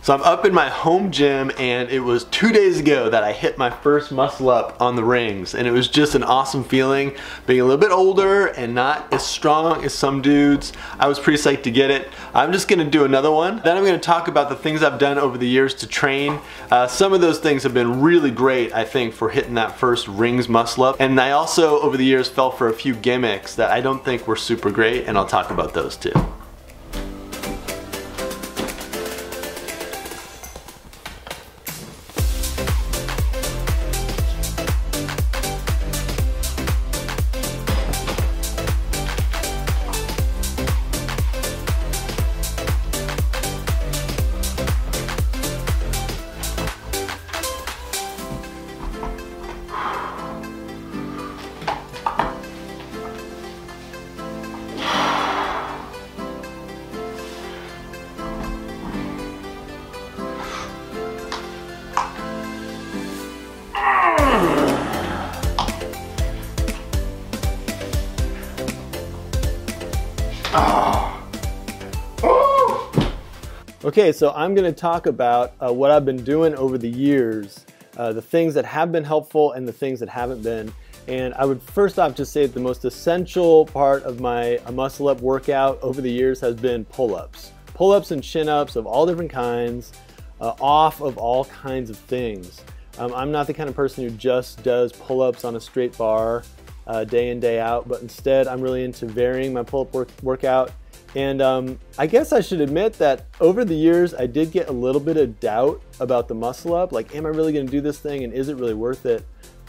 So I'm up in my home gym, and it was 2 days ago that I hit my first muscle up on the rings, and it was just an awesome feeling. Being a little bit older and not as strong as some dudes, I was pretty psyched to get it. I'm just gonna do another one. Then I'm gonna talk about the things I've done over the years to train. Some of those things have been really great, I think, for hitting that first rings muscle up. And I also, over the years, fell for a few gimmicks that I don't think were super great, and I'll talk about those too. Okay, so I'm going to talk about what I've been doing over the years, the things that have been helpful and the things that haven't been. And I would first off just say that the most essential part of my muscle up workout over the years has been pull-ups. Pull-ups and chin-ups of all different kinds, off of all kinds of things. I'm not the kind of person who just does pull-ups on a straight bar day in, day out, but instead I'm really into varying my pull-up workout. And I guess I should admit that over the years I did get a little bit of doubt about the muscle up, like, am I really going to do this thing and is it really worth it?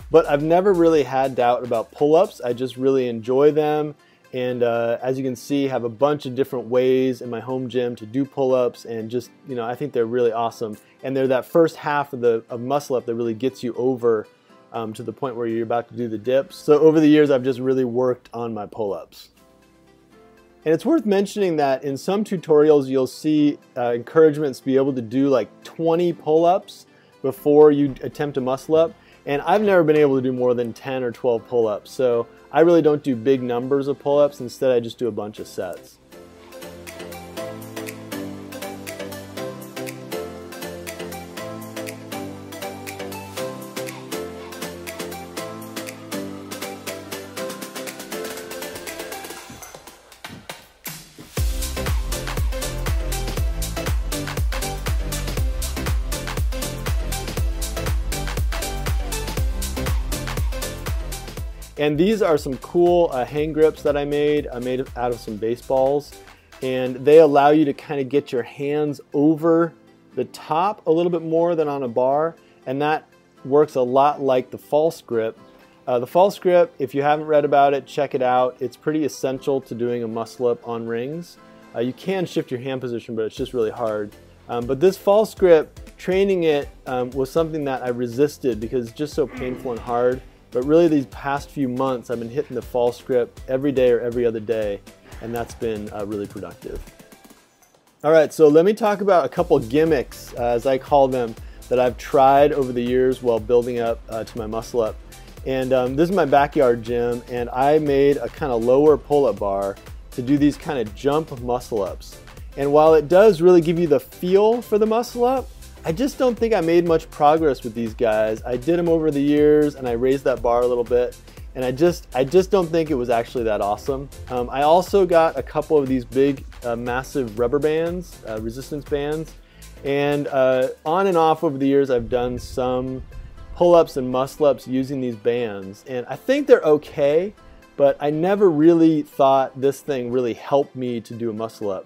But I've never really had doubt about pull-ups. I just really enjoy them, and as you can see, have a bunch of different ways in my home gym to do pull-ups, and just, you know, I think they're really awesome. And they're that first half of muscle up that really gets you over to the point where you're about to do the dips. So over the years I've just really worked on my pull-ups. And it's worth mentioning that in some tutorials you'll see encouragements to be able to do like 20 pull-ups before you attempt a muscle up. And I've never been able to do more than 10 or 12 pull-ups. So I really don't do big numbers of pull-ups. Instead, I just do a bunch of sets. And these are some cool hang grips that I made out of some baseballs, and they allow you to kind of get your hands over the top a little bit more than on a bar, and that works a lot like the false grip. The false grip, if you haven't read about it, check it out. It's pretty essential to doing a muscle up on rings. You can shift your hand position, but it's just really hard. But this false grip, training it was something that I resisted because it's just so painful and hard. But really these past few months I've been hitting the false grip every day or every other day, and that's been really productive. Alright, so let me talk about a couple gimmicks, as I call them, that I've tried over the years while building up to my muscle up. And this is my backyard gym, and I made a kind of lower pull-up bar to do these kind of jump muscle ups. And while it does really give you the feel for the muscle up, I just don't think I made much progress with these guys. I did them over the years and I raised that bar a little bit, and I just don't think it was actually that awesome. I also got a couple of these big massive rubber bands, resistance bands, and on and off over the years I've done some pull-ups and muscle-ups using these bands, and I think they're okay, but I never really thought this thing really helped me to do a muscle-up.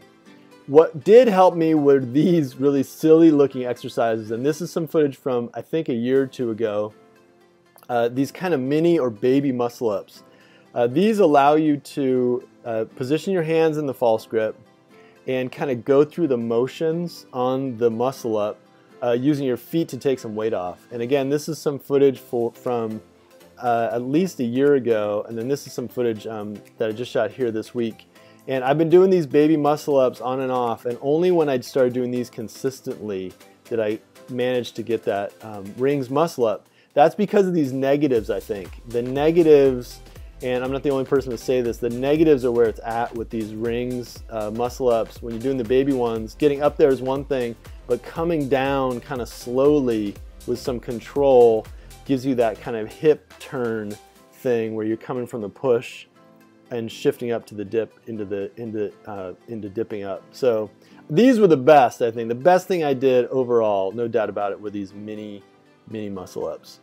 What did help me were these really silly looking exercises, and this is some footage from I think a year or two ago. These kind of mini or baby muscle ups. These allow you to position your hands in the false grip and kind of go through the motions on the muscle up using your feet to take some weight off. And again, this is some footage from at least a year ago, and then this is some footage that I just shot here this week. And I've been doing these baby muscle ups on and off, and only when I started doing these consistently did I manage to get that rings muscle up. That's because of these negatives, I think. The negatives, and I'm not the only person to say this, the negatives are where it's at with these rings muscle ups. When you're doing the baby ones, getting up there is one thing, but coming down kind of slowly with some control gives you that kind of hip turn thing where you're coming from the push and shifting up to the dip into dipping up. So these were the best, I think. The best thing I did overall, no doubt about it, were these mini muscle ups.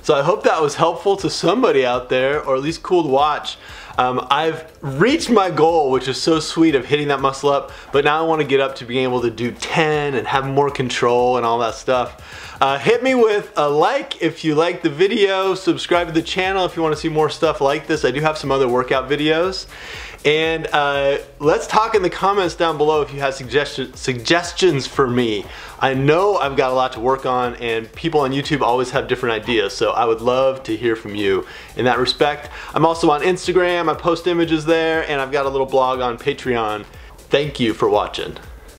So I hope that was helpful to somebody out there, or at least cool to watch. I've reached my goal, which is so sweet, of hitting that muscle up, but now I want to get up to being able to do 10 and have more control and all that stuff. Hit me with a like if you like the video, subscribe to the channel if you want to see more stuff like this. I do have some other workout videos. And let's talk in the comments down below if you have suggestions for me. I know I've got a lot to work on, and people on YouTube always have different ideas, so I would love to hear from you in that respect. I'm also on Instagram, I post images there, and I've got a little blog on Patreon. Thank you for watching.